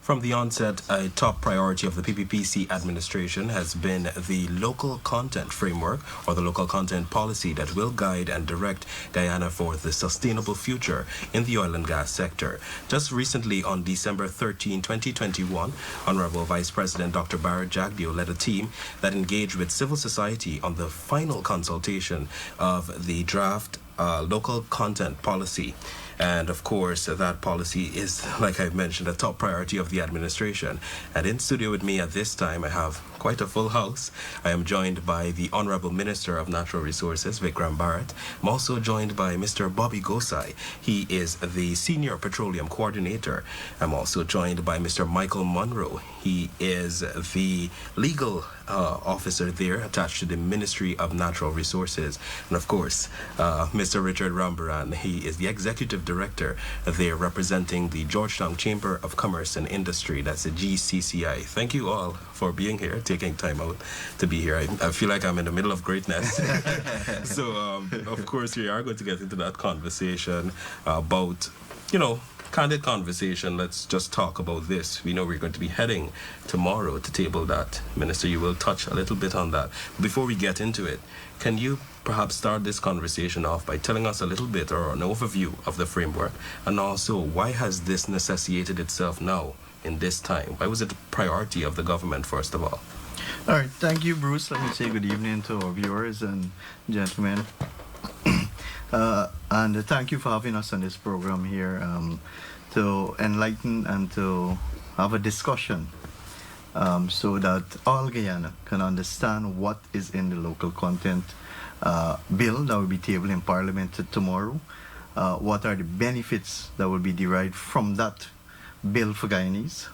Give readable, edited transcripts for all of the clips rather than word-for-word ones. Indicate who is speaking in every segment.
Speaker 1: From the onset, a top priority of the PPPC administration has been the local content framework or the local content policy that will guide and direct Guyana for the sustainable future in the oil and gas sector. Just recently, on December 13, 2021, Honorable Vice President Dr. Bharrat Jagdeo led a team that engaged with civil society on the final consultation of the draft local content policy. And of course, that policy is, like I've mentioned, a top priority of the administration. And in studio with me at this time, I have quite a full house. I am joined by the Honorable Minister of Natural Resources, Vickram Bharrat. I'm also joined by Mr. Bobby Gosai. He is the Senior Petroleum Coordinator. I'm also joined by Mr. Michael Monroe. He is the legal officer there attached to the Ministry of Natural Resources. And of course, Mr. Richard Rambaran. He is the Executive Director there representing the Georgetown Chamber of Commerce and Industry. That's the GCCI. Thank you all for being here, taking time out to be here. I feel like I'm in the middle of greatness. So, of course, we are going to get into that conversation about, candid conversation. Let's just talk about this. We know we're going to be heading tomorrow to table that. Minister, you will touch a little bit on that. Before we get into it, can you perhaps start this conversation off by telling us a little bit or an overview of the framework, and also why has this necessitated itself now in this time? Why was it a priority of the government, first of all?
Speaker 2: All right, thank you, Bruce. Let me say good evening to our viewers and gentlemen. And thank you for having us on this program here to enlighten and to have a discussion so that all Guyana can understand what is in the local content bill that will be tabled in Parliament tomorrow. What are the benefits that will be derived from that bill for Guyanese?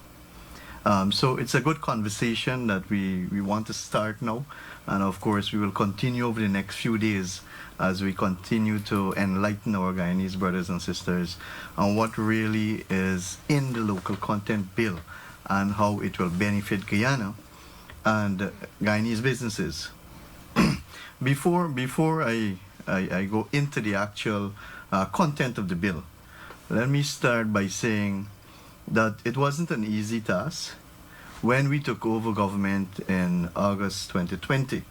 Speaker 2: So it's a good conversation that we want to start now. And of course, we will continue over the next few days as we continue to enlighten our Guyanese brothers and sisters on what really is in the local content bill and how it will benefit Guyana and Guyanese businesses. Before I go into the actual content of the bill, let me start by saying that it wasn't an easy task. When we took over government in August 2020,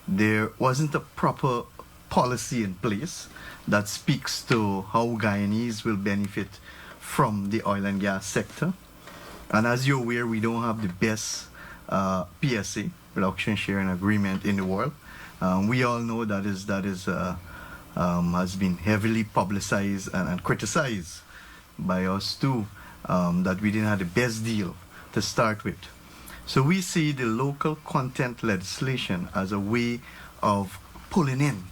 Speaker 2: there wasn't a proper policy in place that speaks to how Guyanese will benefit from the oil and gas sector. And as you're aware, we don't have the best PSA, production sharing agreement, in the world. We all know that has been heavily publicized and criticized by us too, that we didn't have the best deal to start with. So we see the local content legislation as a way of pulling in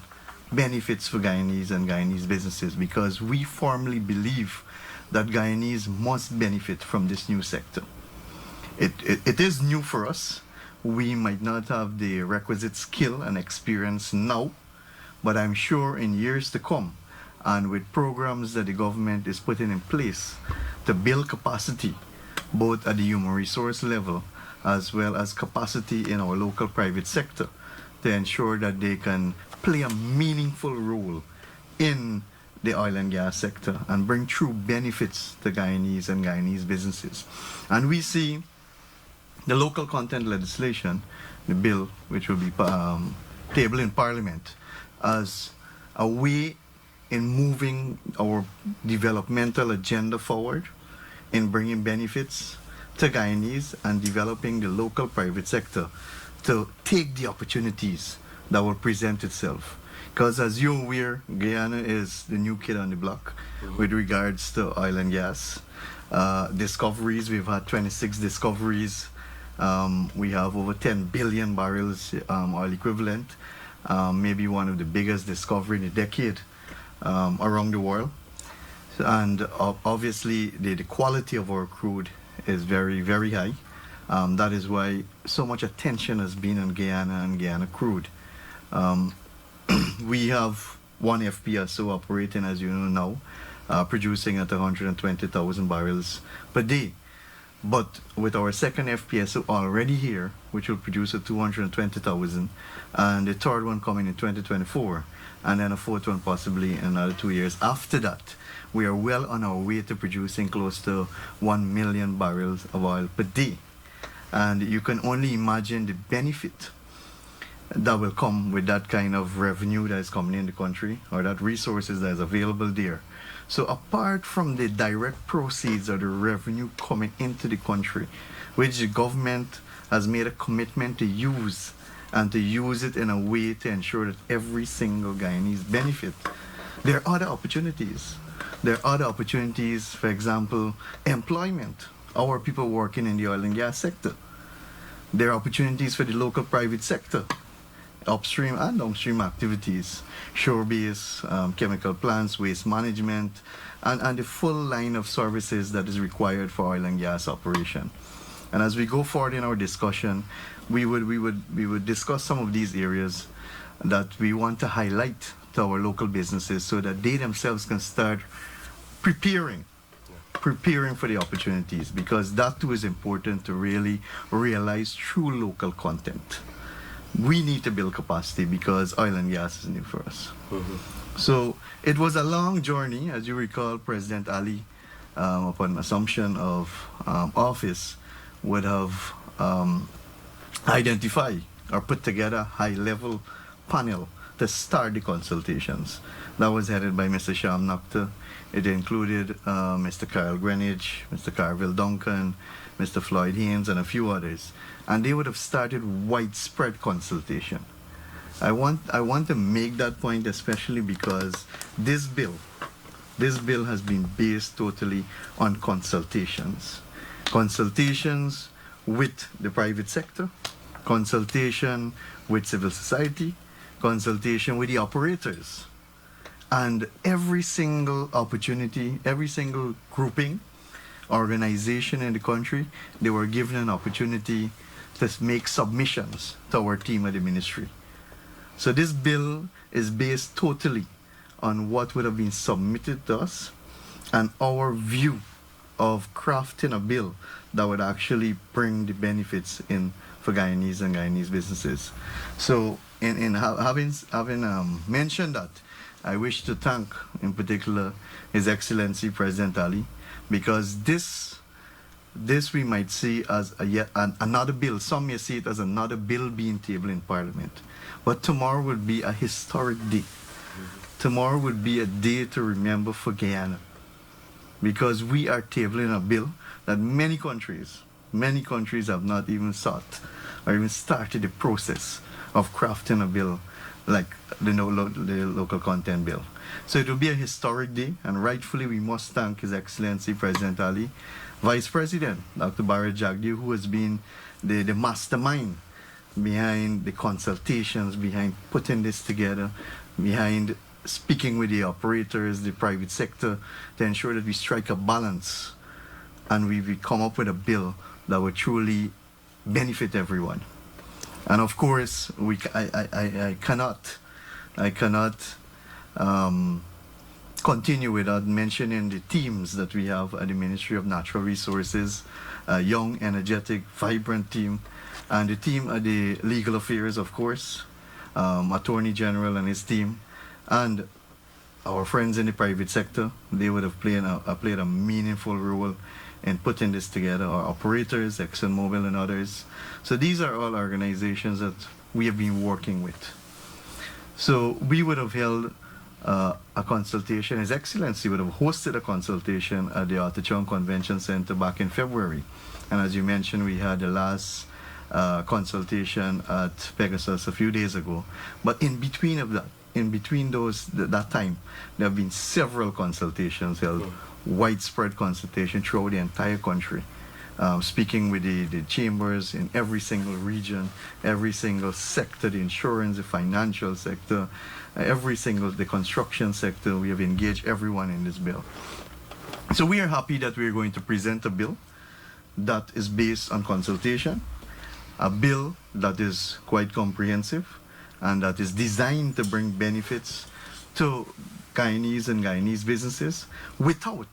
Speaker 2: benefits for Guyanese and Guyanese businesses, because we firmly believe that Guyanese must benefit from this new sector. It is new for us. We might not have the requisite skill and experience now, but I'm sure in years to come, and with programs that the government is putting in place to build capacity, both at the human resource level as well as capacity in our local private sector, to ensure that they can play a meaningful role in the oil and gas sector and bring true benefits to Guyanese and Guyanese businesses. And we see the local content legislation, the bill, which will be tabled in Parliament, as a way in moving our developmental agenda forward, in bringing benefits to Guyanese and developing the local private sector to take the opportunities that will present itself. Because as you're aware, Guyana is the new kid on the block with regards to oil and gas. Discoveries, we've had 26 discoveries. We have over 10 billion barrels oil equivalent, maybe one of the biggest discovery in a decade around the world. And obviously, the quality of our crude is very, very high. That is why so much attention has been on Guyana and Guyana crude. We have one FPSO operating, as you know now, producing at 120,000 barrels per day. But with our second FPSO already here, which will produce a 220,000, and the third one coming in 2024, and then a fourth one possibly in another 2 years after that, we are well on our way to producing close to 1 million barrels of oil per day. And you can only imagine the benefit that will come with that kind of revenue that is coming in the country, or that resources that is available there. So apart from the direct proceeds or the revenue coming into the country, which the government has made a commitment to use, and to use it in a way to ensure that every single Guyanese benefit, there are other opportunities. There are other opportunities, for example, employment. Our people working in the oil and gas sector. There are opportunities for the local private sector, upstream and downstream activities, shore-based chemical plants, waste management, and the full line of services that is required for oil and gas operation. And as we go forward in our discussion, we would discuss some of these areas that we want to highlight to our local businesses so that they themselves can start preparing for the opportunities, because that too is important to really realize true local content. We need to build capacity because oil and gas is new for us. So it was a long journey. As you recall, President Ali, upon assumption of office, would have identified or put together a high-level panel to start the consultations. That was headed by Mr. Sham Nakhtar. It included Mr. Kyle Greenwich, Mr. Carville Duncan, Mr. Floyd Haynes, and a few others. And they would have started widespread consultation. I want to make that point especially because this bill has been based totally on consultations. Consultations with the private sector, consultation with civil society, consultation with the operators. And every single opportunity, every single grouping, organization in the country, they were given an opportunity to make submissions to our team at the ministry. So this bill is based totally on what would have been submitted to us and our view of crafting a bill that would actually bring the benefits in for Guyanese and Guyanese businesses. So having mentioned that, I wish to thank in particular His Excellency President Ali, because this we might see as another bill. Some may see it as another bill being tabled in Parliament. But tomorrow would be a historic day. Tomorrow would be a day to remember for Guyana, because we are tabling a bill that many countries have not even sought or even started the process of crafting a bill like the local content bill. So it will be a historic day, and rightfully we must thank His Excellency President Ali, Vice President Dr. Bharrat Jagdeep, who has been the mastermind behind the consultations, behind putting this together, behind speaking with the operators, the private sector, to ensure that we strike a balance and we come up with a bill that will truly benefit everyone. And of course, I cannot continue without mentioning the teams that we have at the Ministry of Natural Resources, a young, energetic, vibrant team, and the team at the Legal Affairs, of course, Attorney General and his team, and our friends in the private sector. They would have played a meaningful role in putting this together, our operators, ExxonMobil and others. So these are all organizations that we have been working with. So we would have held a consultation. His Excellency would have hosted a consultation at the Artichon Convention Center back in February. And as you mentioned, we had the last consultation at Pegasus a few days ago. But in between that time, there have been several consultations held, widespread consultation throughout the entire country, speaking with the chambers in every single region, every single sector, the insurance, the financial sector, the construction sector. We have engaged everyone in this bill. So we are happy that we are going to present a bill that is based on consultation, a bill that is quite comprehensive and that is designed to bring benefits to Guyanese and Guyanese businesses without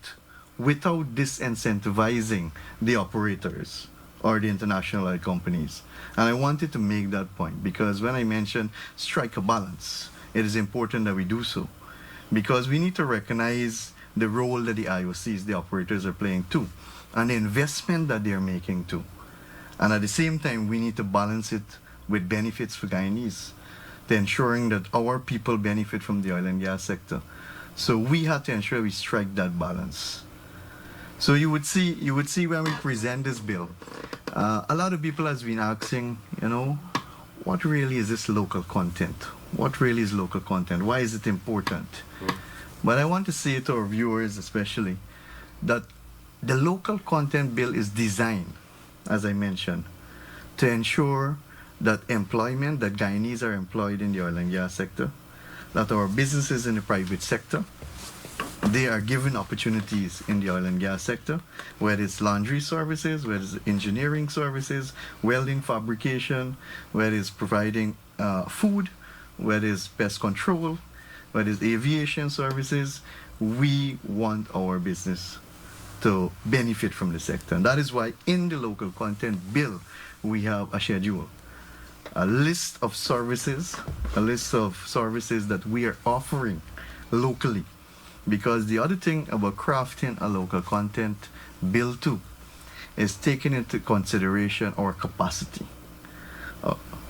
Speaker 2: without disincentivizing the operators or the international oil companies. And I wanted to make that point because when I mentioned strike a balance, it is important that we do so because we need to recognize the role that the IOCs, the operators, are playing too, and the investment that they're making too. And at the same time, we need to balance it with benefits for Guyanese, to ensuring that our people benefit from the oil and gas sector. So we have to ensure we strike that balance. So you would see when we present this bill, a lot of people has been asking, what really is this local content? What really is local content? Why is it important? But I want to say to our viewers especially that the local content bill is designed, as I mentioned, to ensure that employment, that Guyanese are employed in the oil and gas sector, that our businesses in the private sector, they are given opportunities in the oil and gas sector, whether it's laundry services, whether it's engineering services, welding fabrication, whether it's providing food, whether it's pest control, whether it's aviation services. We want our business to benefit from the sector. And that is why in the local content bill, we have a schedule, a list of services that we are offering locally. Because the other thing about crafting a local content bill too is taking into consideration our capacity.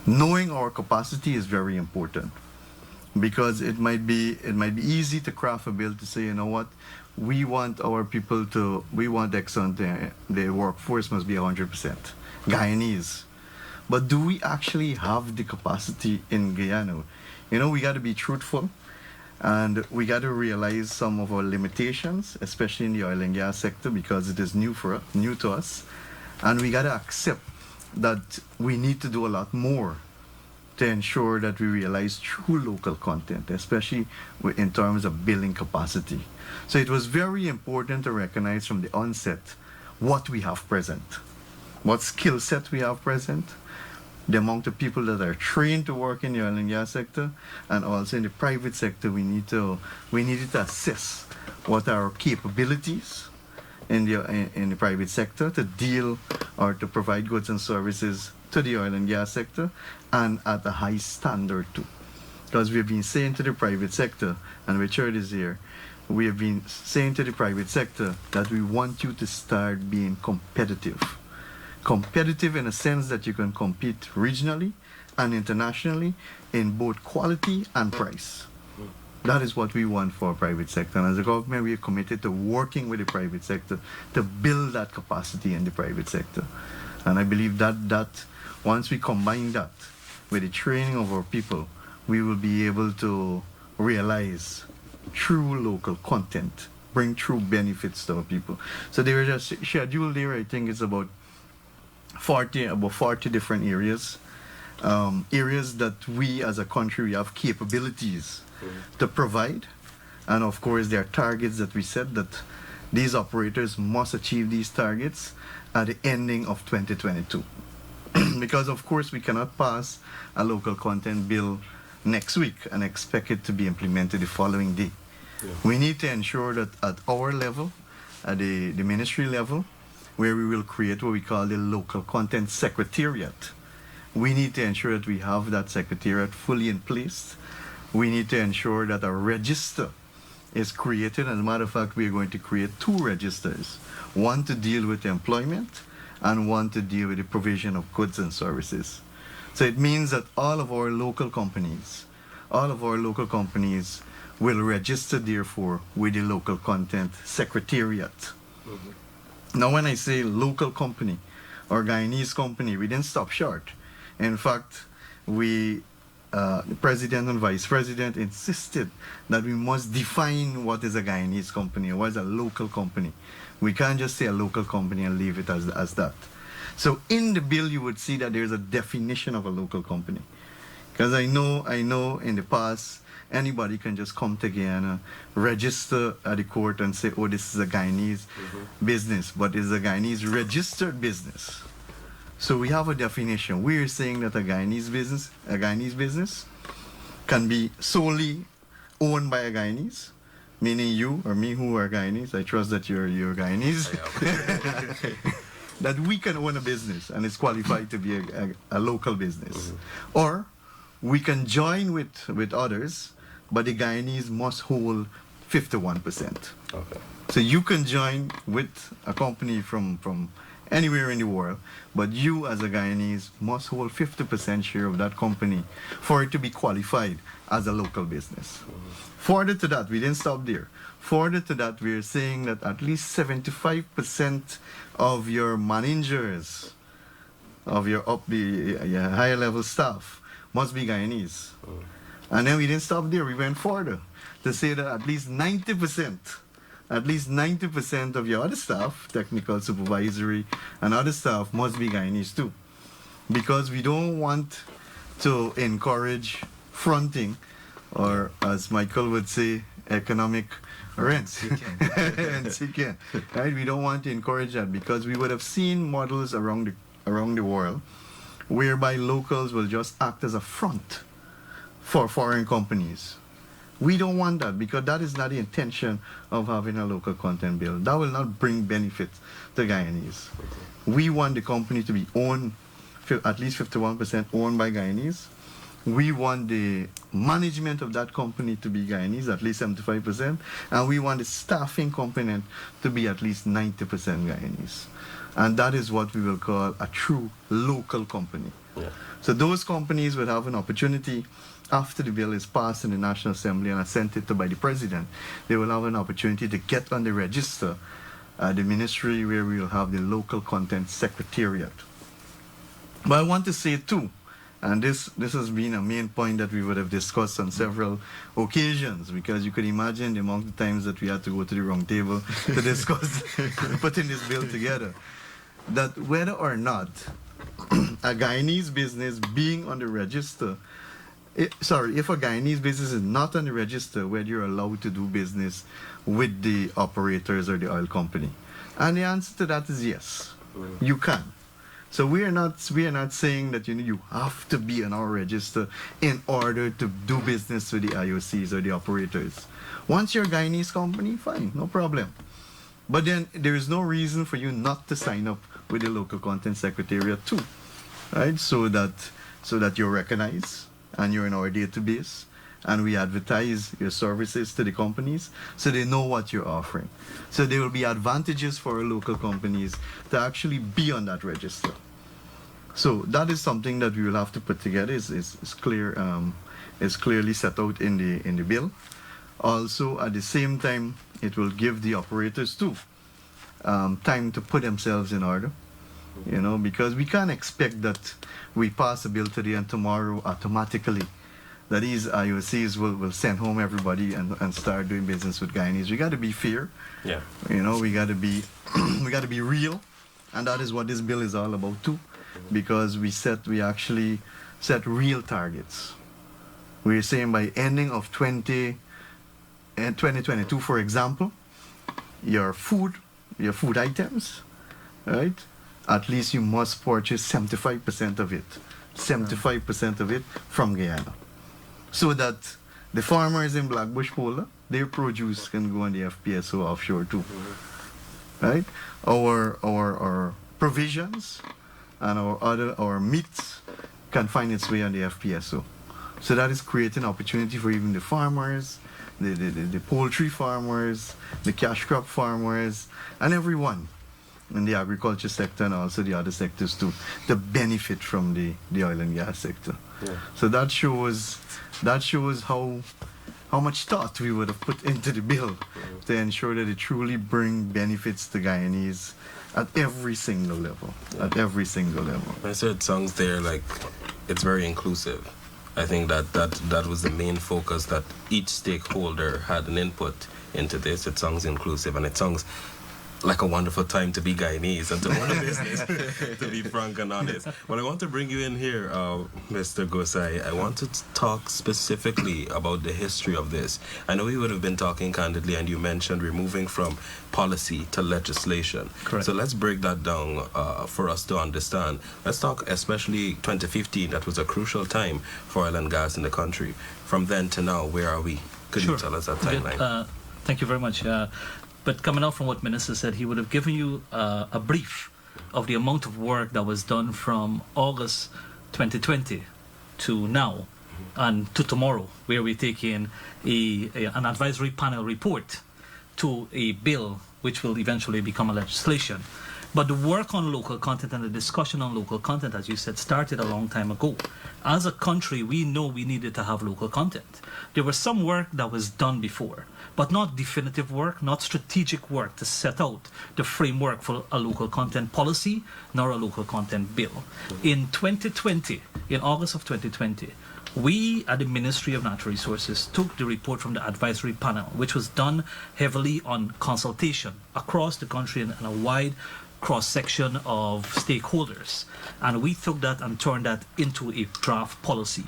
Speaker 2: Knowing our capacity is very important because it might be easy to craft a bill to say, you know what, we want our people to, we want excellent, the workforce must be 100% Guyanese. But do we actually have the capacity in Guyana? We got to be truthful. And we got to realize some of our limitations, especially in the oil and gas sector, because it is new to us. And we got to accept that we need to do a lot more to ensure that we realize true local content, especially in terms of billing capacity. So it was very important to recognize from the onset what we have present, what skill set we have present, the amount of people that are trained to work in the oil and gas sector, and also in the private sector, we needed to assess what are our capabilities in the private sector to deal or to provide goods and services to the oil and gas sector, and at a high standard too. Because we've been saying to the private sector, and Richard is here, we have been saying to the private sector that we want you to start being competitive. Competitive in a sense that you can compete regionally and internationally in both quality and price. That is what we want for our private sector. And as a government, we are committed to working with the private sector to build that capacity in the private sector. And I believe that once we combine that with the training of our people, we will be able to realize true local content, bring true benefits to our people. So there is a schedule there, I think it's about 40 different areas, areas that we as a country we have capabilities to provide, and of course there are targets that we set that these operators must achieve these targets at the ending of 2022. Because of course we cannot pass a local content bill next week and expect it to be implemented the following day. We need to ensure that at our level, at the ministry level, where we will create what we call the local content secretariat. We need to ensure that we have that secretariat fully in place. We need to ensure that a register is created. As a matter of fact, we are going to create 2 registers, one to deal with employment and one to deal with the provision of goods and services. So it means that all of our local companies will register therefore with the local content secretariat. Now, when I say local company or Guyanese company, we didn't stop short. In fact, the president and vice president insisted that we must define what is a Guyanese company or what is a local company. We can't just say a local company and leave it as that. So in the bill, you would see that there's a definition of a local company. Because I know in the past, anybody can just come to Guyana, register at the court and say, oh, this is a Guyanese business, but it's a Guyanese registered business. So we have a definition. We are saying that a Guyanese business can be solely owned by a Guyanese, meaning you or me who are Guyanese, I trust that you're Guyanese, that we can own a business and it's qualified to be a local business. Or we can join with others, but the Guyanese must hold 51%.
Speaker 1: Okay.
Speaker 2: So you can join with a company from anywhere in the world, but you as a Guyanese must hold 50% share of that company for it to be qualified as a local business. Further to that, we didn't stop there. Further to that, we're saying that at least 75% of your managers, of your your higher level staff, must be Guyanese. And then we didn't stop there, we went further to say that at least 90% of your other staff, technical, supervisory, and other staff must be Guyanese too. Because we don't want to encourage fronting, or as Michael would say, economic rent. Right? We don't want to encourage that, because we would have seen models around the world whereby locals will just act as a front for foreign companies. We don't want that, because that is not the intention of having a local content bill. That will not bring benefit to Guyanese. We want the company to be owned, at least 51% owned by Guyanese. We want the management of that company to be Guyanese, at least 75%. And we want the staffing component to be at least 90% Guyanese. And that is what we will call a true local company.
Speaker 1: Yeah.
Speaker 2: So those companies will have an opportunity after the bill is passed in the National Assembly and assented to by the President. They will have an opportunity to get on the register at the ministry, where we will have the local content secretariat. But I want to say too, and this has been a main point that we would have discussed on several occasions, because you could imagine the amount of times that we had to go to the wrong table to discuss putting this bill together, that whether or not a Guyanese business being on the register, if a Guyanese business is not on the register, whether you're allowed to do business with the operators or the oil company. And the answer to that is yes, you can. So we are not saying that you have to be on our register in order to do business with the IOCs or the operators. Once you're a Guyanese company, fine, no problem. But then there is no reason for you not to sign up with the local content secretariat too, right? So that you're recognized and you're in our database, and we advertise your services to the companies so they know what you're offering. So there will be advantages for our local companies to actually be on that register. So that is something that we will have to put together. It's clearly set out in the bill. Also, at the same time, it will give the operators too time to put themselves in order. Because we can't expect that we pass a bill today and tomorrow automatically that these IOCs will send home everybody and start doing business with Guyanese. We got to be fair.
Speaker 1: Yeah.
Speaker 2: We got to be we got to be real, and that is what this bill is all about too, because we actually set real targets. We're saying by ending of 2022, for example, your food items, right? At least you must purchase 75% of it. 75% of it from Guyana. So that the farmers in Blackbush Polar, their produce can go on the FPSO offshore too. Right? Our provisions and our meats can find its way on the FPSO. So that is creating opportunity for even the farmers, the poultry farmers, the cash crop farmers, and everyone in the agriculture sector and also the other sectors too, to benefit from the oil and gas sector.
Speaker 1: Yeah.
Speaker 2: So that shows how much thought we would have put into the bill to ensure that it truly brings benefits to Guyanese at every single level. At every single level.
Speaker 1: I said songs there, like, it's very inclusive. I think that was the main focus, that each stakeholder had an input into this. It sounds inclusive, and it sounds like a wonderful time to be Guyanese and to own a business, to be frank and honest. But I want to bring you in here, Mr. Gosai. I want to talk specifically about the history of this. I know we would have been talking candidly, and you mentioned removing from policy to legislation.
Speaker 2: Correct.
Speaker 1: So let's break that down for us to understand. Let's talk especially 2015. That was a crucial time for oil and gas in the country. From then to now, where are we? Could you tell us that timeline?
Speaker 3: Thank you very much. But coming out from what Minister said, he would have given you a brief of the amount of work that was done from August 2020 to now and to tomorrow, where we take in an advisory panel report to a bill which will eventually become a legislation. But the work on local content and the discussion on local content, as you said, started a long time ago. As a country, we know we needed to have local content. There was some work that was done before, but not definitive work, not strategic work to set out the framework for a local content policy, nor a local content bill. In 2020, in August of 2020, we at the Ministry of Natural Resources took the report from the advisory panel, which was done heavily on consultation across the country and a wide cross-section of stakeholders. And we took that and turned that into a draft policy,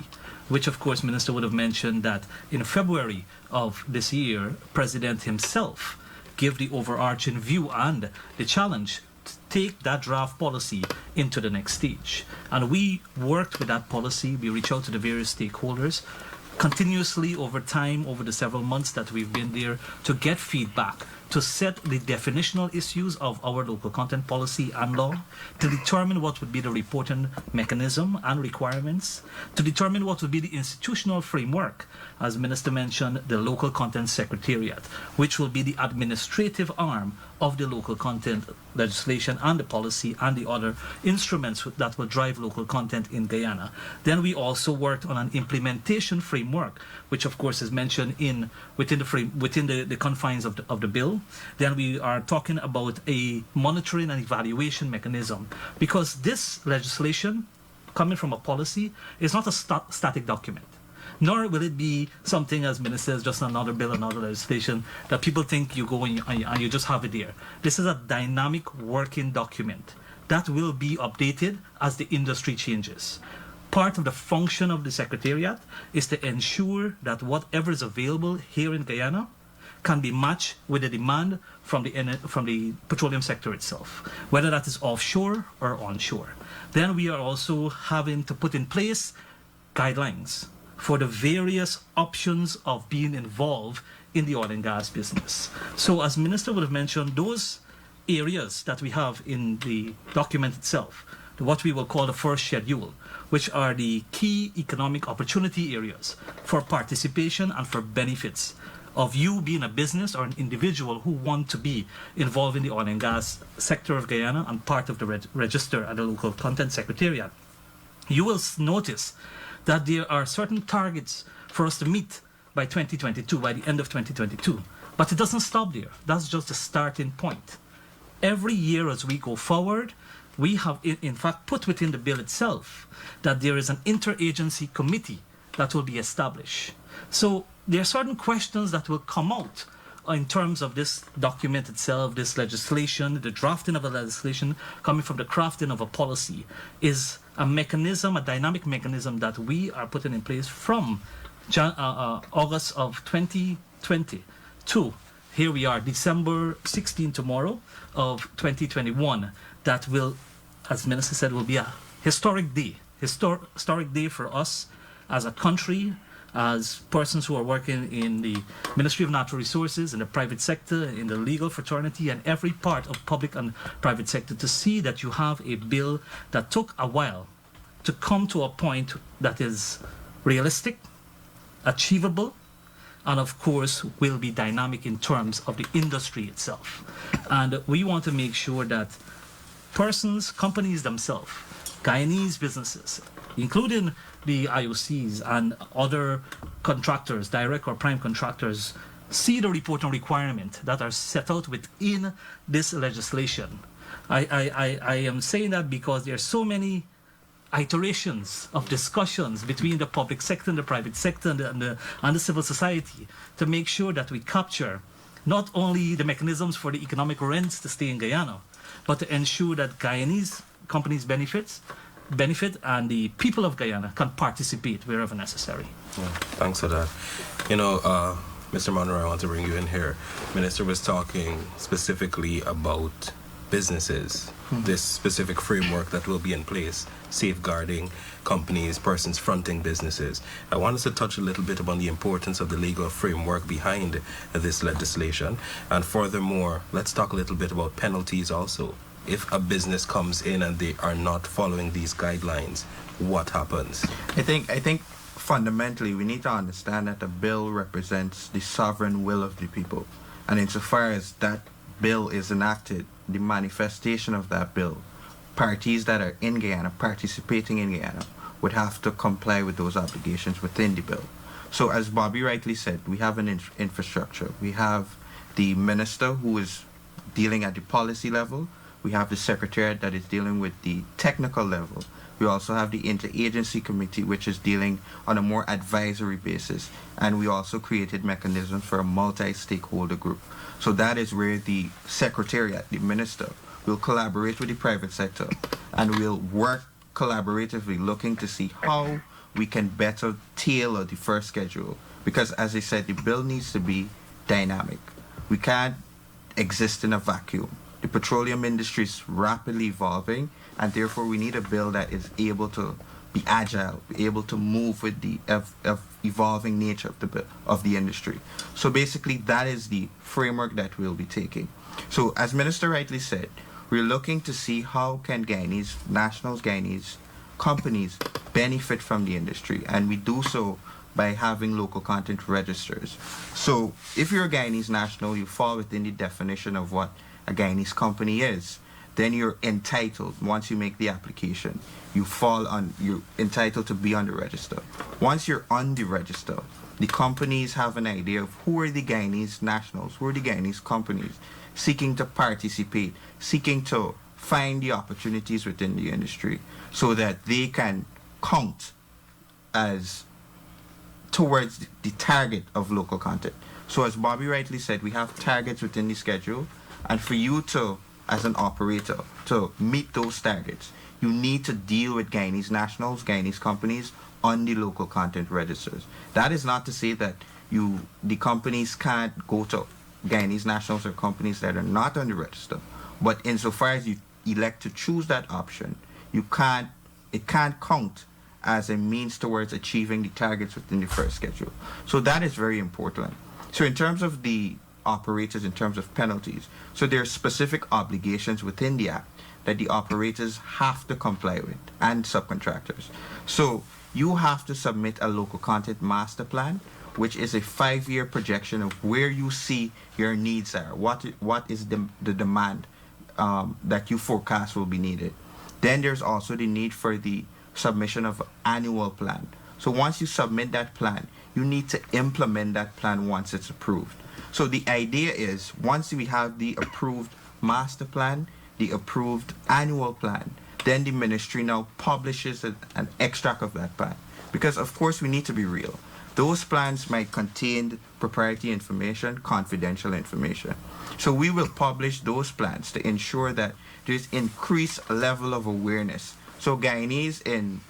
Speaker 3: which of course Minister would have mentioned that in February of this year, President himself gave the overarching view and the challenge to take that draft policy into the next stage. And we worked with that policy. We reached out to the various stakeholders continuously over time, over the several months that we've been there, to get feedback, to set the definitional issues of our local content policy and law, to determine what would be the reporting mechanism and requirements, to determine what would be the institutional framework, as Minister mentioned, the Local Content Secretariat, which will be the administrative arm of the local content legislation and the policy and the other instruments that will drive local content in Guyana. Then we also worked on an implementation framework, which of course is mentioned within the confines of the bill. Then we are talking about a monitoring and evaluation mechanism, because this legislation coming from a policy is not a static document. Nor will it be something, as Minister says, just another bill, another legislation that people think you go and you just have it there. This is a dynamic working document that will be updated as the industry changes. Part of the function of the Secretariat is to ensure that whatever is available here in Guyana can be matched with the demand from the petroleum sector itself, whether that is offshore or onshore. Then we are also having to put in place guidelines for the various options of being involved in the oil and gas business. So as Minister would have mentioned, those areas that we have in the document itself, what we will call the first schedule, which are the key economic opportunity areas for participation and for benefits of you being a business or an individual who want to be involved in the oil and gas sector of Guyana and part of the register at the Local Content Secretariat. You will notice that there are certain targets for us to meet by 2022, by the end of 2022. But it doesn't stop there. That's just the starting point. Every year as we go forward, we have in fact put within the bill itself that there is an interagency committee that will be established. So there are certain questions that will come out in terms of this document itself, this legislation, the drafting of a legislation coming from the crafting of a policy is a mechanism, a dynamic mechanism that we are putting in place from August of 2020 to here we are, December 16 tomorrow of 2021, that will, as Minister said, will be a historic day. Historic day for us as a country, as persons who are working in the Ministry of Natural Resources, in the private sector, in the legal fraternity, and every part of public and private sector, to see that you have a bill that took a while to come to a point that is realistic, achievable, and of course will be dynamic in terms of the industry itself. And we want to make sure that persons, companies themselves, Guyanese businesses, including the IOCs and other contractors, direct or prime contractors, see the reporting requirement that are set out within this legislation. I am saying that because there are so many iterations of discussions between the public sector and the private sector and the civil society to make sure that we capture not only the mechanisms for the economic rents to stay in Guyana, but to ensure that Guyanese companies benefit and the people of Guyana can participate wherever necessary.
Speaker 1: Yeah, thanks for that. You know, Mr. Monroe, I want to bring you in here. Minister was talking specifically about businesses, this specific framework that will be in place, safeguarding companies, persons fronting businesses. I want us to touch a little bit upon the importance of the legal framework behind this legislation. And furthermore, let's talk a little bit about penalties also. If a business comes in and they are not following these guidelines, what happens?
Speaker 4: I think fundamentally we need to understand that the bill represents the sovereign will of the people. And insofar as that bill is enacted, the manifestation of that bill, parties that are in Guyana, participating in Guyana, would have to comply with those obligations within the bill. So as Bobby rightly said, we have an infrastructure. We have the minister who is dealing at the policy level. We have the secretariat that is dealing with the technical level. We also have the interagency committee, which is dealing on a more advisory basis. And we also created mechanisms for a multi-stakeholder group. So that is where the secretariat, the minister, will collaborate with the private sector and will work collaboratively looking to see how we can better tailor the first schedule. Because as I said, the bill needs to be dynamic. We can't exist in a vacuum. The petroleum industry is rapidly evolving, and therefore we need a bill that is able to be agile, be able to move with the evolving nature of the industry. So basically that is the framework that we'll be taking. So as Minister rightly said, we're looking to see how can Guyanese nationals, Guyanese companies benefit from the industry, and we do so by having local content registers. So if you're a Guyanese national, you fall within the definition of what a Guyanese company is. Then you're entitled, once you make the application, you're entitled to be on the register. Once you're on the register, the companies have an idea of who are the Guyanese nationals, who are the Guyanese companies seeking to participate, seeking to find the opportunities within the industry so that they can count as towards the target of local content. So as Bobby rightly said, we have targets within the schedule, and for you to, as an operator, to meet those targets, you need to deal with Guyanese nationals, Guyanese companies on the local content registers. That is not to say that the companies can't go to Guyanese nationals or companies that are not on the register, but insofar as you elect to choose that option, it can't count as a means towards achieving the targets within the first schedule. So that is very important. So in terms of the operators, in terms of penalties, so there are specific obligations within the Act that the operators have to comply with, and subcontractors. So you have to submit a local content master plan, which is a 5-year projection of where you see your needs are, what is the demand that you forecast will be needed. Then there's also the need for the submission of an annual plan. So once you submit that plan, you need to implement that plan once it's approved. So the idea is, once we have the approved master plan, the approved annual plan, then the ministry now publishes an extract of that plan. Because of course we need to be real. Those plans might contain proprietary information, confidential information. So we will publish those plans to ensure that there's increased level of awareness. So Guyanese in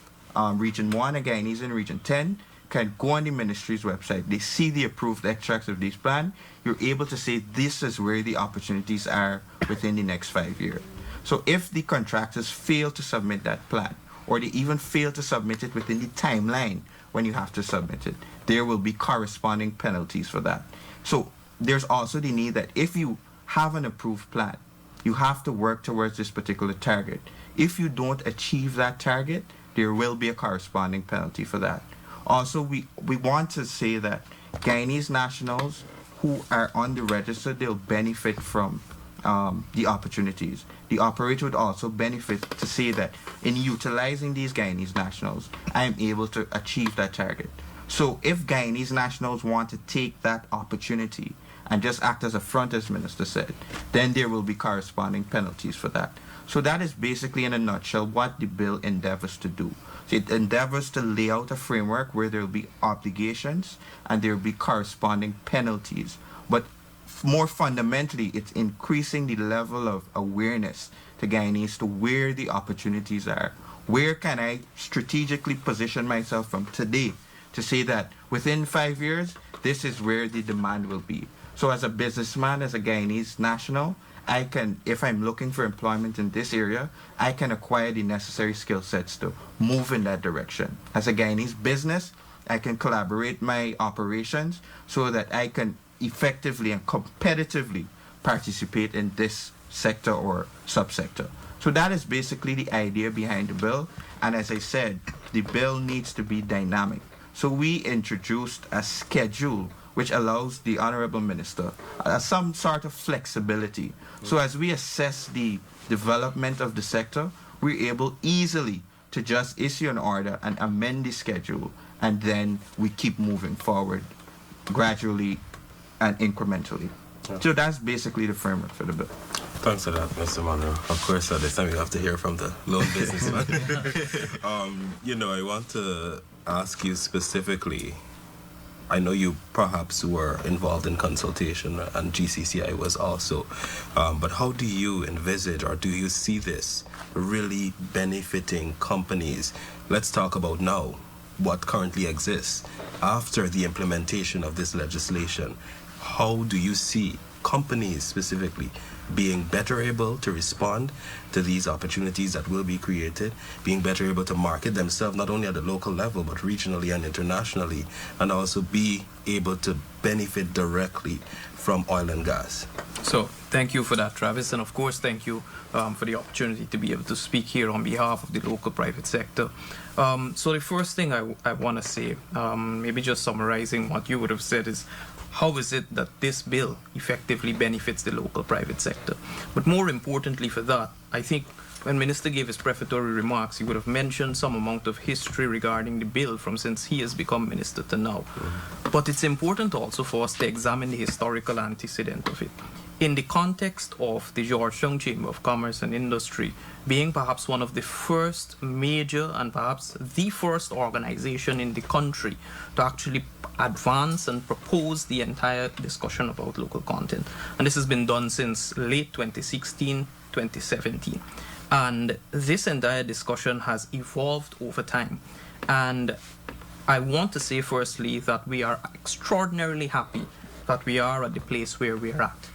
Speaker 4: Region 1 and Guyanese in Region 10 can go on the ministry's website. They see the approved extracts of this plan. You're able to say this is where the opportunities are within the next 5 years. So if the contractors fail to submit that plan, or they even fail to submit it within the timeline when you have to submit it, there will be corresponding penalties for that. So there's also the need that if you have an approved plan, you have to work towards this particular target. If you don't achieve that target, there will be a corresponding penalty for that. Also, we want to say that Guyanese nationals who are on the register, they'll benefit from the opportunities. The operator would also benefit to say that in utilizing these Guyanese nationals, I am able to achieve that target. So if Guyanese nationals want to take that opportunity and just act as a front, as Minister said, then there will be corresponding penalties for that. So that is basically, in a nutshell, what the bill endeavors to do. So it endeavors to lay out a framework where there will be obligations and there will be corresponding penalties. But more fundamentally, it's increasing the level of awareness to Guyanese to where the opportunities are. Where can I strategically position myself from today to say that within 5 years, this is where the demand will be. So as a businessman, as a Guyanese national, I can, if I'm looking for employment in this area, I can acquire the necessary skill sets to move in that direction. As a Guyanese business, I can collaborate my operations so that I can effectively and competitively participate in this sector or subsector. So that is basically the idea behind the bill. And as I said, the bill needs to be dynamic. So we introduced a schedule which allows the Honorable Minister some sort of flexibility. So as we assess the development of the sector, we're able easily to just issue an order and amend the schedule, and then we keep moving forward gradually and incrementally. So that's basically the framework for the bill.
Speaker 1: Thanks for that, Mr. Manu. Of course, at this time we have to hear from the loan businessman. I want to ask you specifically. I know you perhaps were involved in consultation, and GCCI was also. But how do you envisage, or do you see this really benefiting companies? Let's talk about now what currently exists. After the implementation of this legislation, how do you see companies specifically being better able to respond to these opportunities that will be created, being better able to market themselves not only at the local level but regionally and internationally, and also be able to benefit directly from oil and gas?
Speaker 5: So thank you for that, Travis, and of course thank you for the opportunity to be able to speak here on behalf of the local private sector. So the first thing I want to say, maybe just summarizing what you would have said, is how is it that this bill effectively benefits the local private sector? But more importantly for that, I think when Minister gave his prefatory remarks, he would have mentioned some amount of history regarding the bill from since he has become minister to now. But it's important also for us to examine the historical antecedent of it. In the context of the Georgetown Chamber of Commerce and Industry being perhaps one of the first major and perhaps the first organization in the country to actually advance and propose the entire discussion about local content. And this has been done since late 2016, 2017. And this entire discussion has evolved over time. And I want to say firstly that we are extraordinarily happy that we are at the place where we are at.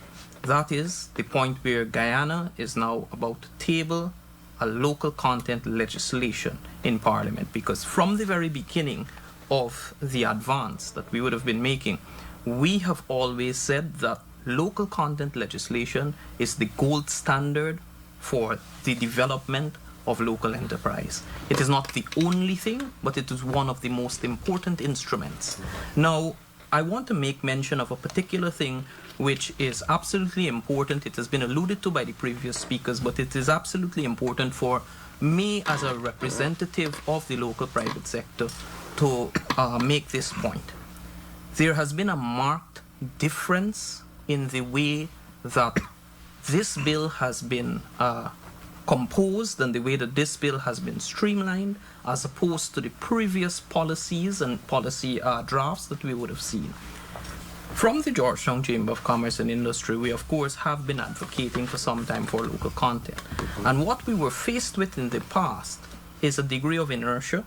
Speaker 5: That is the point where Guyana is now about to table a local content legislation in Parliament, because from the very beginning of the advance that we would have been making, we have always said that local content legislation is the gold standard for the development of local enterprise. It is not the only thing, but it is one of the most important instruments. Now, I want to make mention of a particular thing which is absolutely important. It has been alluded to by the previous speakers, but it is absolutely important for me as a representative of the local private sector to make this point. There has been a marked difference in the way that this bill has been composed and the way that this bill has been streamlined as opposed to the previous policies and policy drafts that we would have seen. From the Georgetown Chamber of Commerce and Industry, we of course have been advocating for some time for local content. And what we were faced with in the past is a degree of inertia,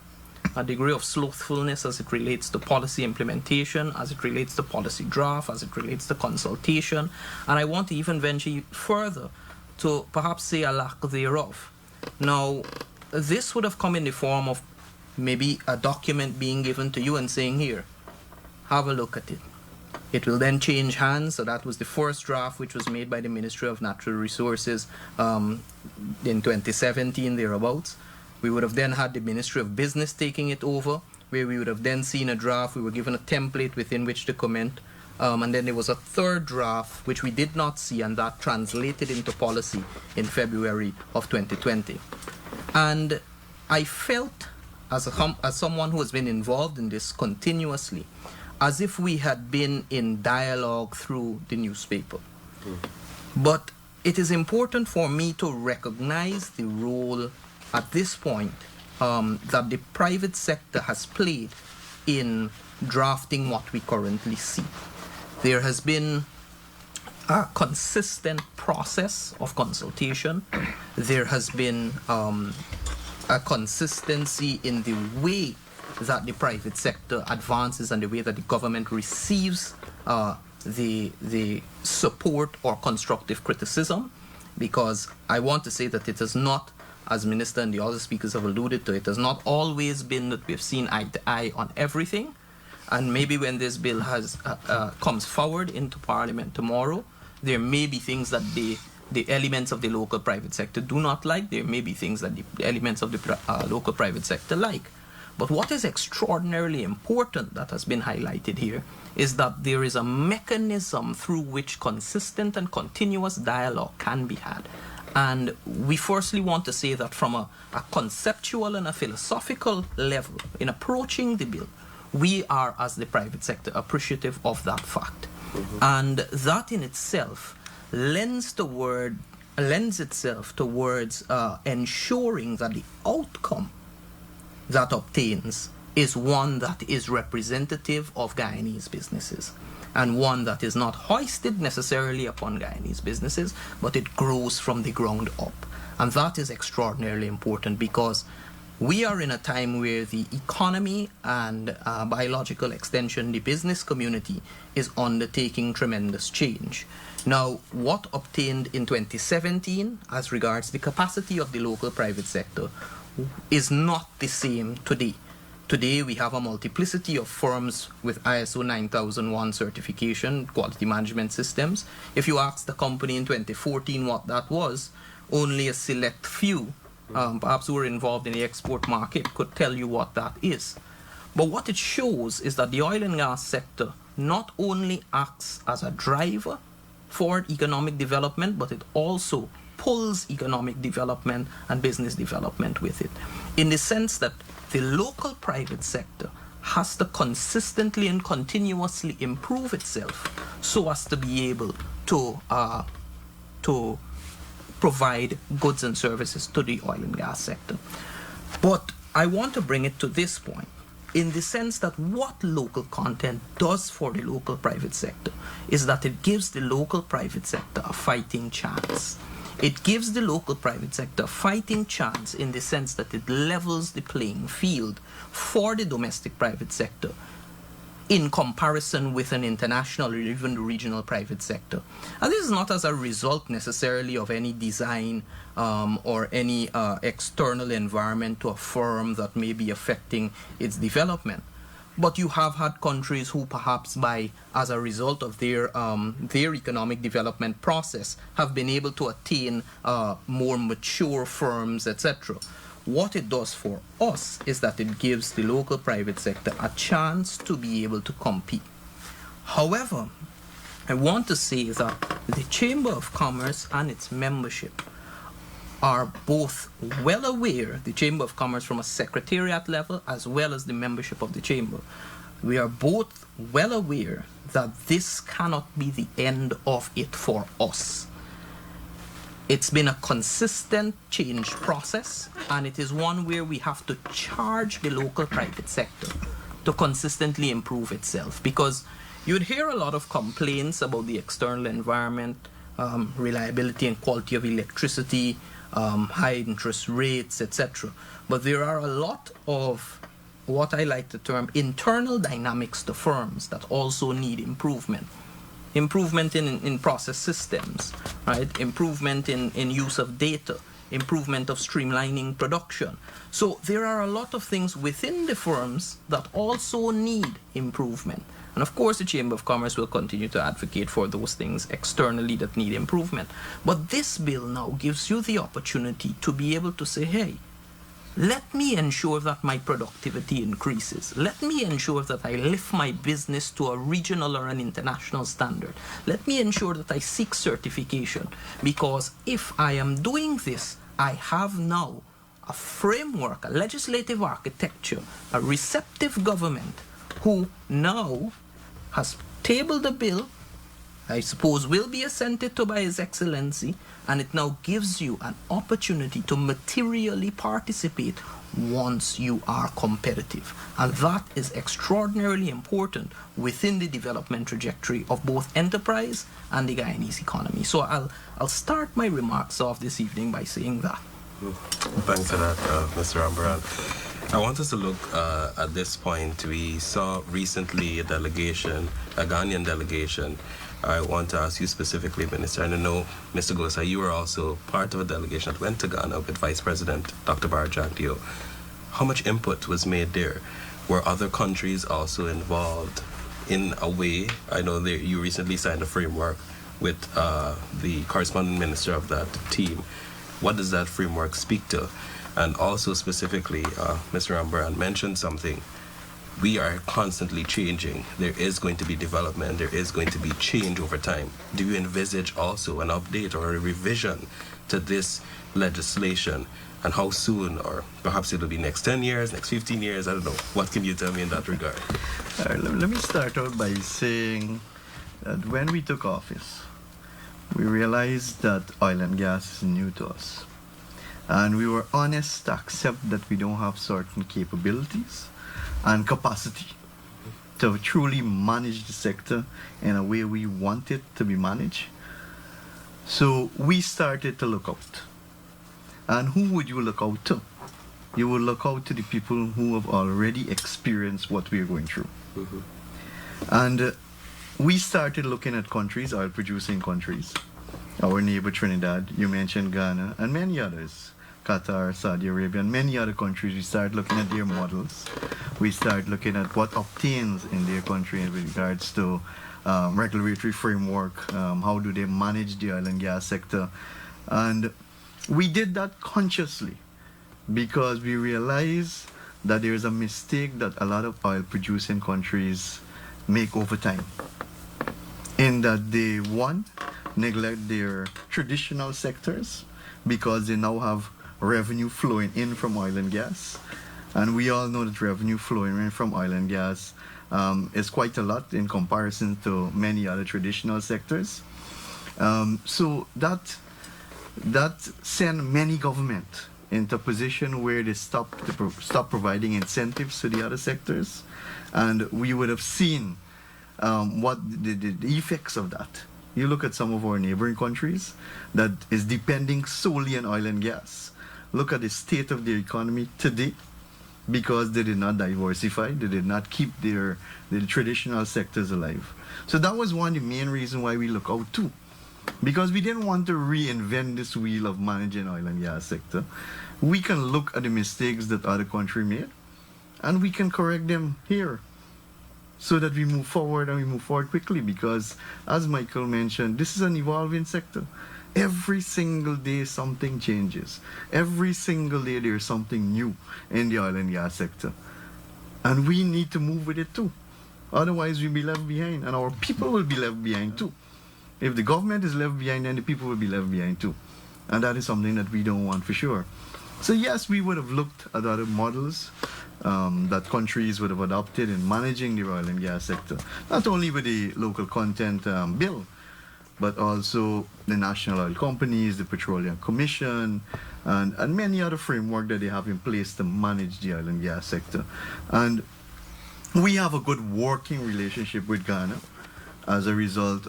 Speaker 5: a degree of slothfulness as it relates to policy implementation, as it relates to policy draft, as it relates to consultation. And I want to even venture further to perhaps say a lack thereof. Now, this would have come in the form of maybe a document being given to you and saying, here, have a look at it. It will then change hands. So that was the first draft, which was made by the Ministry of Natural Resources in 2017, thereabouts. We would have then had the Ministry of Business taking it over, where we would have then seen a draft. We were given a template within which to comment. And then there was a third draft, which we did not see, and that translated into policy in February of 2020. And I felt, as someone who has been involved in this continuously, as if we had been in dialogue through the newspaper. But it is important for me to recognize the role at this point that the private sector has played in drafting what we currently see. There has been a consistent process of consultation. There has been a consistency in the way that the private sector advances and the way that the government receives the support or constructive criticism, because I want to say that it is not, as Minister and the other speakers have alluded to, it has not always been that we've seen eye to eye on everything. And maybe when this bill comes forward into Parliament tomorrow, there may be things that the elements of the local private sector do not like. There may be things that the elements of the local private sector like. But what is extraordinarily important that has been highlighted here is that there is a mechanism through which consistent and continuous dialogue can be had. And we firstly want to say that from a conceptual and a philosophical level, in approaching the bill, we are, as the private sector, appreciative of that fact. And that in itself lends itself towards ensuring that the outcome that obtains is one that is representative of Guyanese businesses, and one that is not hoisted necessarily upon Guyanese businesses, but it grows from the ground up. And that is extraordinarily important, because we are in a time where the economy and biological extension, the business community, is undertaking tremendous change. Now, what obtained in 2017 as regards the capacity of the local private sector is not the same today. Today, we have a multiplicity of firms with ISO 9001 certification, quality management systems. If you asked the company in 2014 what that was, only a select few, perhaps who were involved in the export market, could tell you what that is. But what it shows is that the oil and gas sector not only acts as a driver for economic development, but it also pulls economic development and business development with it, in the sense that the local private sector has to consistently and continuously improve itself so as to be able to provide goods and services to the oil and gas sector. But I want to bring it to this point, in the sense that what local content does for the local private sector is that it gives the local private sector a fighting chance. It gives the local private sector a fighting chance in the sense that it levels the playing field for the domestic private sector in comparison with an international or even regional private sector. And this is not as a result necessarily of any design or any external environment to a firm that may be affecting its development. But you have had countries who perhaps as a result of their economic development process have been able to attain more mature firms, etc. What it does for us is that it gives the local private sector a chance to be able to compete. However, I want to say that the Chamber of Commerce and its membership are both well aware, the Chamber of Commerce from a secretariat level as well as the membership of the Chamber. We are both well aware that this cannot be the end of it for us. It's been a consistent change process, and it is one where we have to charge the local private sector to consistently improve itself, because you'd hear a lot of complaints about the external environment, reliability and quality of electricity, high interest rates, etc. But there are a lot of what I like to term internal dynamics to firms that also need improvement. Improvement in process systems, right? Improvement in use of data, improvement of streamlining production. So there are a lot of things within the firms that also need improvement. And of course, the Chamber of Commerce will continue to advocate for those things externally that need improvement. But this bill now gives you the opportunity to be able to say, hey, let me ensure that my productivity increases. Let me ensure that I lift my business to a regional or an international standard. Let me ensure that I seek certification. Because if I am doing this, I have now a framework, a legislative architecture, a receptive government who now has tabled a bill, I suppose will be assented to by His Excellency, and it now gives you an opportunity to materially participate once you are competitive. And that is extraordinarily important within the development trajectory of both enterprise and the Guyanese economy. So I'll start my remarks off this evening by saying that.
Speaker 1: Thanks for that, Mr. Bharrat. I want us to look at this point. We saw recently a delegation, a Ghanaian delegation. I want to ask you specifically, Minister, and I know, Mr. Gosa, you were also part of a delegation that went to Ghana with Vice President Dr. Bharrat. How much input was made there? Were other countries also involved in a way? I know that you recently signed a framework with the corresponding minister of that team. What does that framework speak to? And also specifically, Mr. Ambaran mentioned something. We are constantly changing. There is going to be development. There is going to be change over time. Do you envisage also an update or a revision to this legislation? And how soon, or perhaps it'll be next 10 years, next 15 years, I don't know. What can you tell me in that regard?
Speaker 2: Let me start out by saying that when we took office, we realized that oil and gas is new to us. And we were honest to accept that we don't have certain capabilities and capacity to truly manage the sector in a way we want it to be managed. So we started to look out. And who would you look out to? You would look out to the people who have already experienced what we are going through.
Speaker 1: Mm-hmm.
Speaker 2: And we started looking at countries, oil producing countries. Our neighbor Trinidad, you mentioned Ghana, and many others. Qatar, Saudi Arabia, and many other countries. We started looking at their models. We started looking at what obtains in their country in regards to regulatory framework, how do they manage the oil and gas sector. And we did that consciously because we realized that there is a mistake that a lot of oil producing countries make over time. In that they, one, neglect their traditional sectors because they now have revenue flowing in from oil and gas. And we all know that revenue flowing in from oil and gas is quite a lot in comparison to many other traditional sectors. So that sent many government into a position where they stop providing incentives to the other sectors. And we would have seen what the effects of that. You look at some of our neighboring countries that is depending solely on oil and gas. Look at the state of their economy today because they did not diversify, they did not keep their traditional sectors alive. So that was one of the main reasons why we look out too. Because we didn't want to reinvent this wheel of managing oil and gas sector. We can look at the mistakes that other countries made and we can correct them here so that we move forward and we move forward quickly because as Michael mentioned, this is an evolving sector. Every single day something changes. Every single day there's something new in the oil and gas sector. And we need to move with it too. Otherwise we'll be left behind and our people will be left behind too. If the government is left behind, then the people will be left behind too. And that is something that we don't want for sure. So yes, we would have looked at other models that countries would have adopted in managing the oil and gas sector. Not only with the local content bill, but also the national oil companies, the Petroleum Commission, and many other framework that they have in place to manage the oil and gas sector. And we have a good working relationship with Ghana. As a result,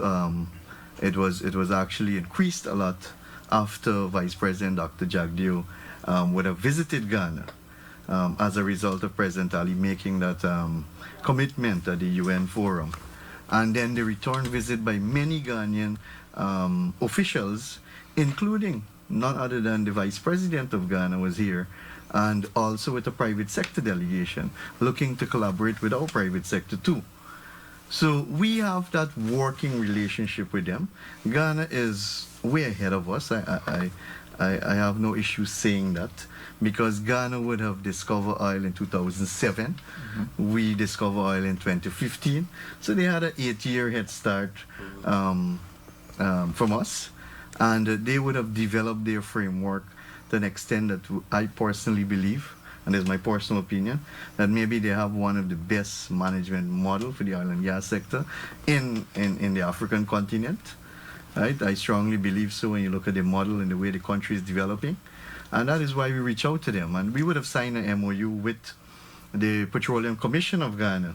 Speaker 2: it was actually increased a lot after Vice President Dr. Jagdeo would have visited Ghana as a result of President Ali making that commitment at the UN forum. And then the return visit by many Ghanaian officials, including none other than the Vice President of Ghana was here, and also with a private sector delegation, looking to collaborate with our private sector too. So we have that working relationship with them. Ghana is way ahead of us. I have no issue saying that because Ghana would have discovered oil in 2007. Mm-hmm. We discovered oil in 2015. So they had an 8-year head start from us. And they would have developed their framework to an extent that I personally believe, and this is my personal opinion, that maybe they have one of the best management model for the oil and gas sector in the African continent. Right? I strongly believe so when you look at the model and the way the country is developing. And that is why we reach out to them. And we would have signed an MOU with the Petroleum Commission of Ghana,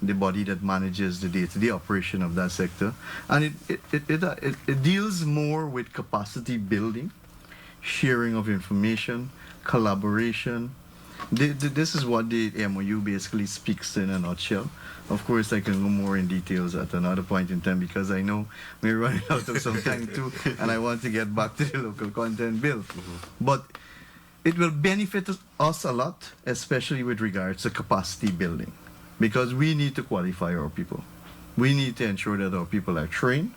Speaker 2: the body that manages the day-to-day operation of that sector. And it deals more with capacity building, sharing of information, collaboration, This is what the MOU basically speaks in a nutshell. Of course, I can go more in details at another point in time because I know we're running out of some time too, and I want to get back to the local content bill. But it will benefit us a lot, especially with regards to capacity building, because we need to qualify our people. We need to ensure that our people are trained,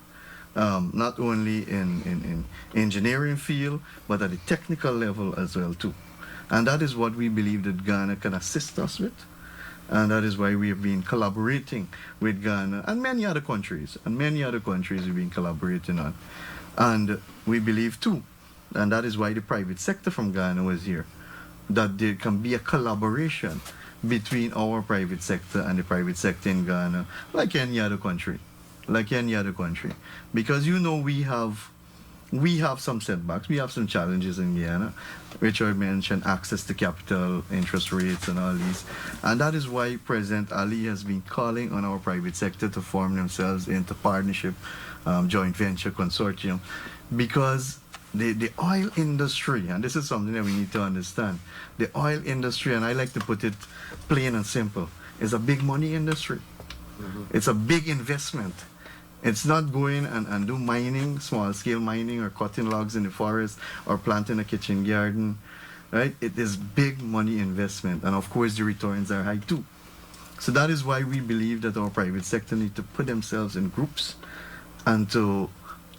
Speaker 2: not only in engineering field, but at the technical level as well too. And that is what we believe that Ghana can assist us with. And that is why we have been collaborating with Ghana and many other countries. And many other countries we've been collaborating on. And we believe too, and that is why the private sector from Ghana was here, that there can be a collaboration between our private sector and the private sector in Ghana, like any other country. Like any other country. Because you know we have some setbacks, we have some challenges in Guyana. Richard mentioned access to capital, interest rates, and all these. And that is why President Ali has been calling on our private sector to form themselves into partnership, joint venture consortium, because the oil industry, and this is something that we need to understand, the oil industry, and I like to put it plain and simple, is a big money industry. It's a big investment. It's not going and do mining, small-scale mining, or cutting logs in the forest, or planting a kitchen garden, right? It is big money investment, and of course the returns are high too. So that is why we believe that our private sector need to put themselves in groups and to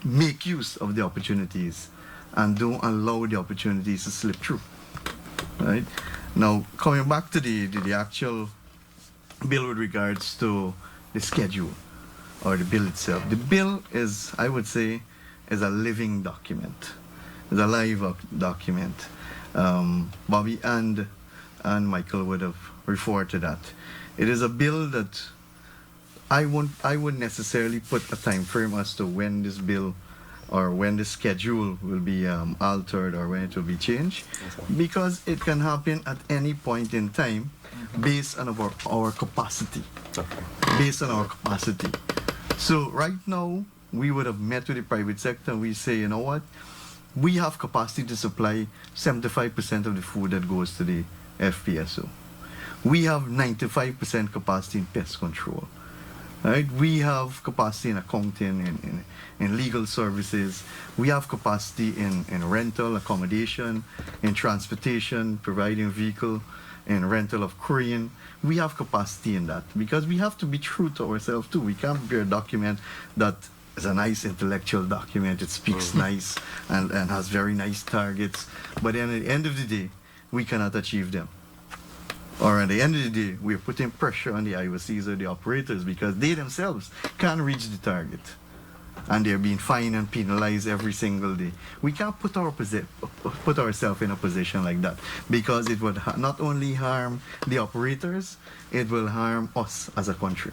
Speaker 2: make use of the opportunities and don't allow the opportunities to slip through, right? Now, coming back to the actual bill with regards to the schedule, or the bill itself. The bill is, I would say, is a living document. It's a live document. Bobby and Michael would have referred to that. It is a bill that I wouldn't necessarily put a time frame as to when this bill or when the schedule will be altered or when it will be changed, because it can happen at any point in time based on our capacity. Based on our capacity. So right now, we would have met with the private sector and we say, you know what? We have capacity to supply 75% of the food that goes to the FPSO. We have 95% capacity in pest control. Right? We have capacity in accounting, in legal services. We have capacity in rental, accommodation, in transportation, providing vehicle, in rental of crane. We have capacity in that because we have to be true to ourselves too. We can't prepare a document that is a nice intellectual document. It speaks nice and has very nice targets. But then at the end of the day, we cannot achieve them. Or at the end of the day, we're putting pressure on the IOCs or the operators because they themselves can't reach the target. And they're being fined and penalized every single day. We can't put ourselves in a position like that because it would not only harm the operators, it will harm us as a country.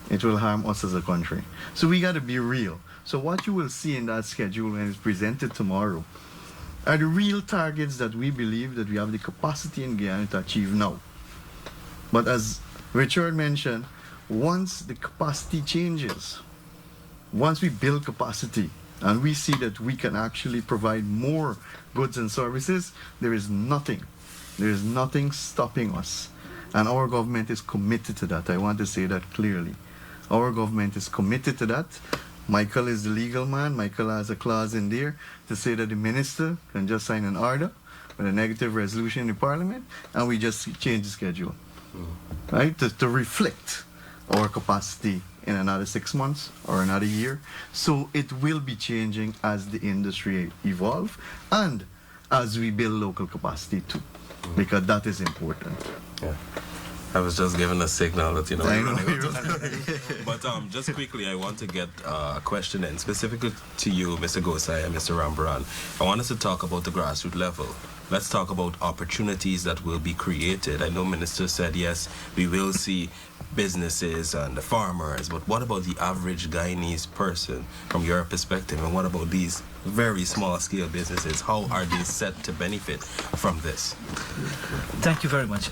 Speaker 2: It will harm us as a country. So we got to be real. So what you will see in that schedule when it's presented tomorrow are the real targets that we believe that we have the capacity in Guyana to achieve now. But as Richard mentioned, once the capacity changes, once we build capacity and we see that we can actually provide more goods and services, there is nothing stopping us. And our government is committed to that. I want to say that clearly. Our government is committed to that. Michael is the legal man. Michael has a clause in there to say that the minister can just sign an order with a negative resolution in the parliament and we just change the schedule. Right? To reflect our capacity in another 6 months or another year. So it will be changing as the industry evolve and as we build local capacity too, because that is important.
Speaker 1: Yeah. I was just giving a signal that, you know,
Speaker 2: I know.
Speaker 1: But just quickly, I want to get a question in, specifically to you, Mr. Gosai and Mr. Rambaran. I want us to talk about the grassroots level. Let's talk about opportunities that will be created. I know Minister said, yes, we will see businesses and the farmers, but what about the average Guyanese person from your perspective? And what about these very small-scale businesses? How are they set to benefit from this?
Speaker 3: Thank you very much.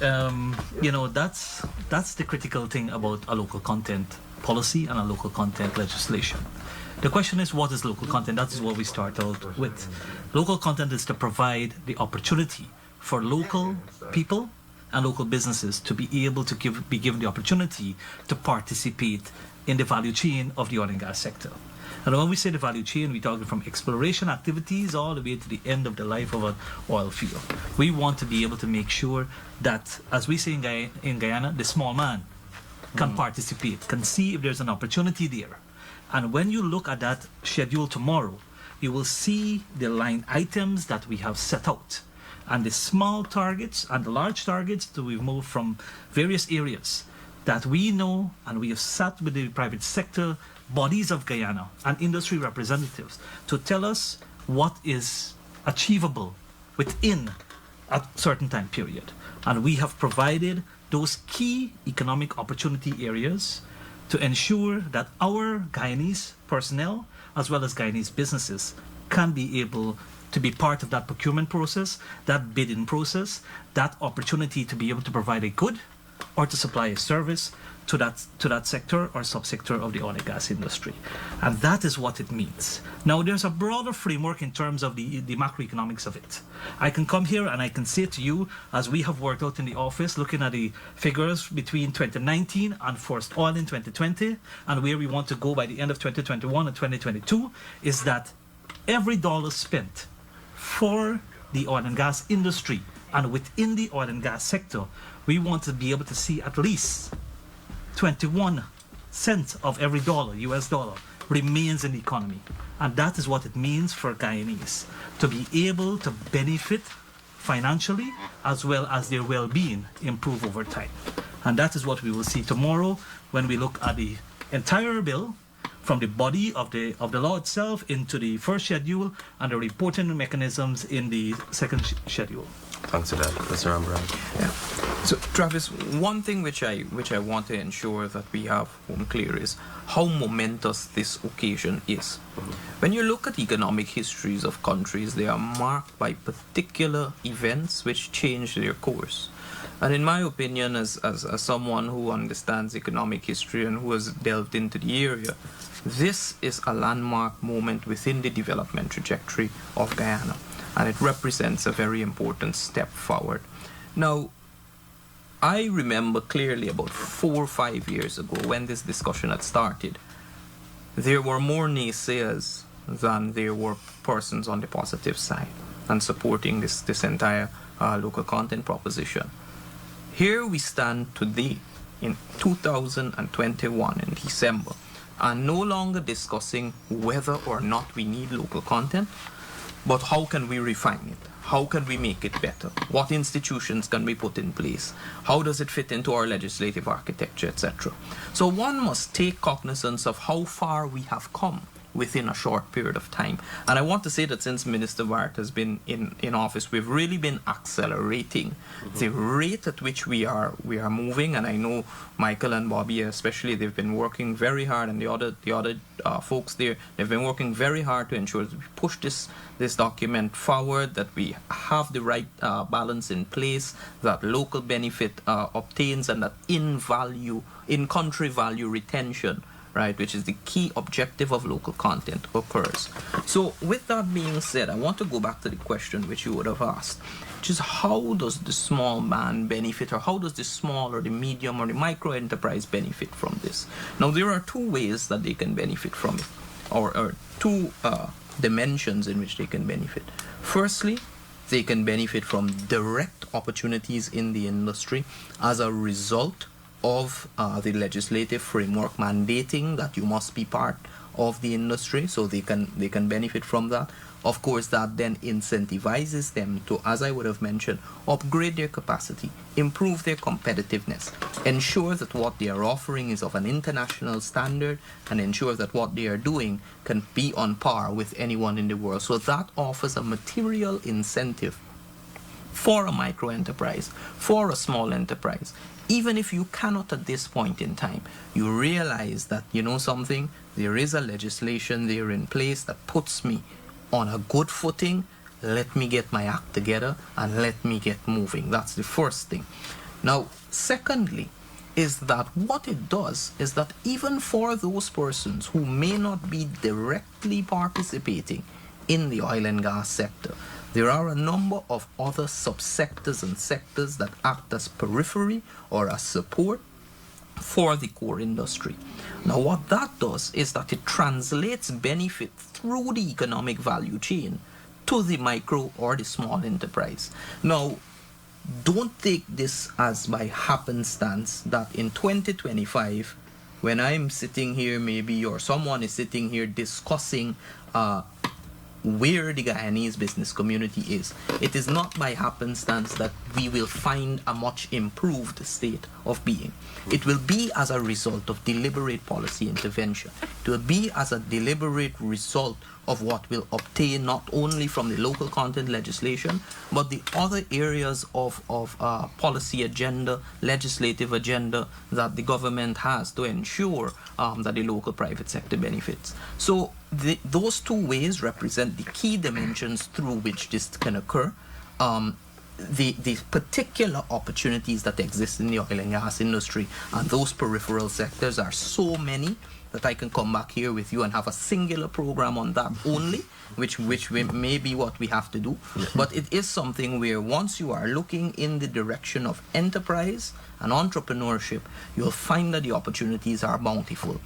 Speaker 3: You know, that's the critical thing about a local content policy and a local content legislation. The question is, what is local content? That is what we start out with. Local content is to provide the opportunity for local people and local businesses to be able to be given the opportunity to participate in the value chain of the oil and gas sector. And when we say the value chain, we're talking from exploration activities all the way to the end of the life of an oil field. We want to be able to make sure that, as we say in Guyana, the small man can participate, can see if there's an opportunity there. And when you look at that schedule tomorrow, you will see the line items that we have set out. And the small targets and the large targets that we've moved from various areas that we know, and we have sat with the private sector bodies of Guyana and industry representatives to tell us what is achievable within a certain time period. And we have provided those key economic opportunity areas to ensure that our Guyanese personnel, as well as Guyanese businesses, can be able to be part of that procurement process, that bidding process, that opportunity to be able to provide a good or to supply a service to that sector or subsector of the oil and gas industry. And that is what it means. Now, there's a broader framework in terms of the macroeconomics of it. I can come here and I can say to you, as we have worked out in the office, looking at the figures between 2019 and first oil in 2020, and where we want to go by the end of 2021 and 2022, is that every dollar spent for the oil and gas industry and within the oil and gas sector, we want to be able to see at least 21 cents of every dollar, US dollar, remains in the economy. And that is what it means for Guyanese to be able to benefit financially as well as their well-being improve over time. And that is what we will see tomorrow when we look at the entire bill from the body of the law itself into the first schedule and the reporting mechanisms in the second schedule.
Speaker 1: Thanks for that, Mr. Bharrat.
Speaker 5: Yeah. So, Travis, one thing which I want to ensure that we have clear is how momentous this occasion is. When you look at economic histories of countries, they are marked by particular events which change their course. And in my opinion, as someone who understands economic history and who has delved into the area, this is a landmark moment within the development trajectory of Guyana. And it represents a very important step forward. Now, I remember clearly about 4 or 5 years ago when this discussion had started, there were more naysayers than there were persons on the positive side and supporting this entire local content proposition. Here we stand today in 2021 in December and no longer discussing whether or not we need local content, but how can we refine it? How can we make it better? What institutions can we put in place? How does it fit into our legislative architecture, etc.? So one must take cognizance of how far we have come within a short period of time. And I want to say that since Minister Bharrat has been in office, we've really been accelerating the rate at which we are moving. And I know Michael and Bobby especially, they've been working very hard, and the other folks there, they've been working very hard to ensure that we push this document forward, that we have the right balance in place, that local benefit obtains, and that in-country value retention, right, which is the key objective of local content, occurs. So with that being said, I want to go back to the question which you would have asked, which is how does the small man benefit, or how does the small or the medium or the micro enterprise benefit from this? Now, there are two ways that they can benefit from it, or two dimensions in which they can benefit. Firstly, they can benefit from direct opportunities in the industry as a result of the legislative framework mandating that you must be part of the industry, so they can benefit from that. Of course, that then incentivizes them to, as I would have mentioned, upgrade their capacity, improve their competitiveness, ensure that what they are offering is of an international standard, and ensure that what they are doing can be on par with anyone in the world. So that offers a material incentive for a micro enterprise, for a small enterprise. Even if you cannot at this point in time, you realize that, you know something, there is a legislation there in place that puts me on a good footing. Let me get my act together and let me get moving. That's the first thing. Now, secondly, is that what it does is that even for those persons who may not be directly participating in the oil and gas sector, There are a number of other subsectors and sectors that act as periphery or as support for the core industry. Now, what that does is that it translates benefit through the economic value chain to the micro or the small enterprise. Now, don't take this as by happenstance that in 2025, when I'm sitting here maybe, or someone is sitting here discussing where the Guyanese business community is. It is not by happenstance that we will find a much improved state of being. It will be as a result of deliberate policy intervention. It will be as a deliberate result of what will obtain not only from the local content legislation, but the other areas of policy agenda, legislative agenda that the government has to ensure that the local private sector benefits. So those two ways represent the key dimensions through which this can occur. The particular opportunities that exist in the oil and gas industry and those peripheral sectors are so many that I can come back here with you and have a singular program on that only, which may be what we have to do. But it is something where once you are looking in the direction of enterprise and entrepreneurship, you'll find that the opportunities are bountiful.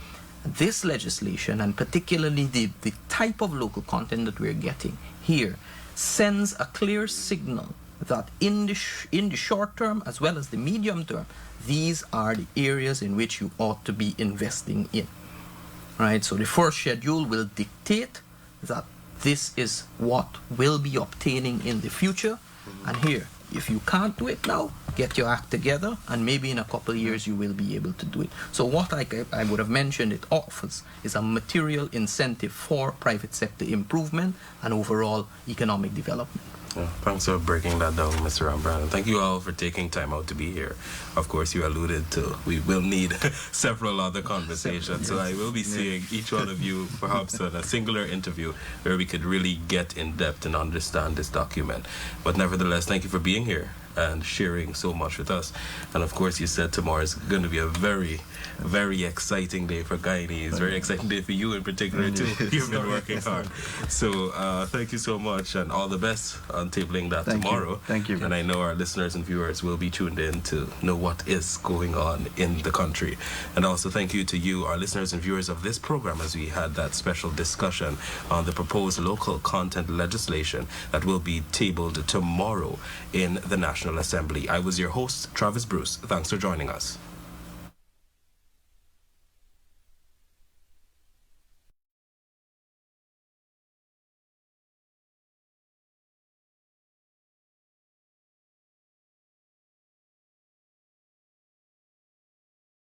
Speaker 5: This legislation, and particularly the type of local content that we're getting here, sends a clear signal that in the short term as well as the medium term, these are the areas in which you ought to be investing in. Right? So the first schedule will dictate that this is what will be obtaining in the future. And here, if you can't do it now, get your act together, and maybe in a couple of years you will be able to do it. So what I would have mentioned it offers is a material incentive for private sector improvement and overall economic development.
Speaker 1: Yeah, thanks for breaking that down, Mr. Rambrand. Thank you all for taking time out to be here. Of course, you alluded to we will need several other conversations, so I will be seeing each one of you perhaps in a singular interview where we could really get in depth and understand this document. But nevertheless, thank you for being here and sharing so much with us. And of course, you said tomorrow is going to be a very, very exciting day for Guyanese. Very exciting day for you in particular too. You've been working hard. So thank you so much, and all the best on tabling that tomorrow.
Speaker 2: Thank you.
Speaker 1: And I know our listeners and viewers will be tuned in to know what is going on in the country. And also thank you to you, our listeners and viewers of this program, as we had that special discussion on the proposed local content legislation that will be tabled tomorrow in the National Assembly. I was your host, Travis Bruce. Thanks for joining us.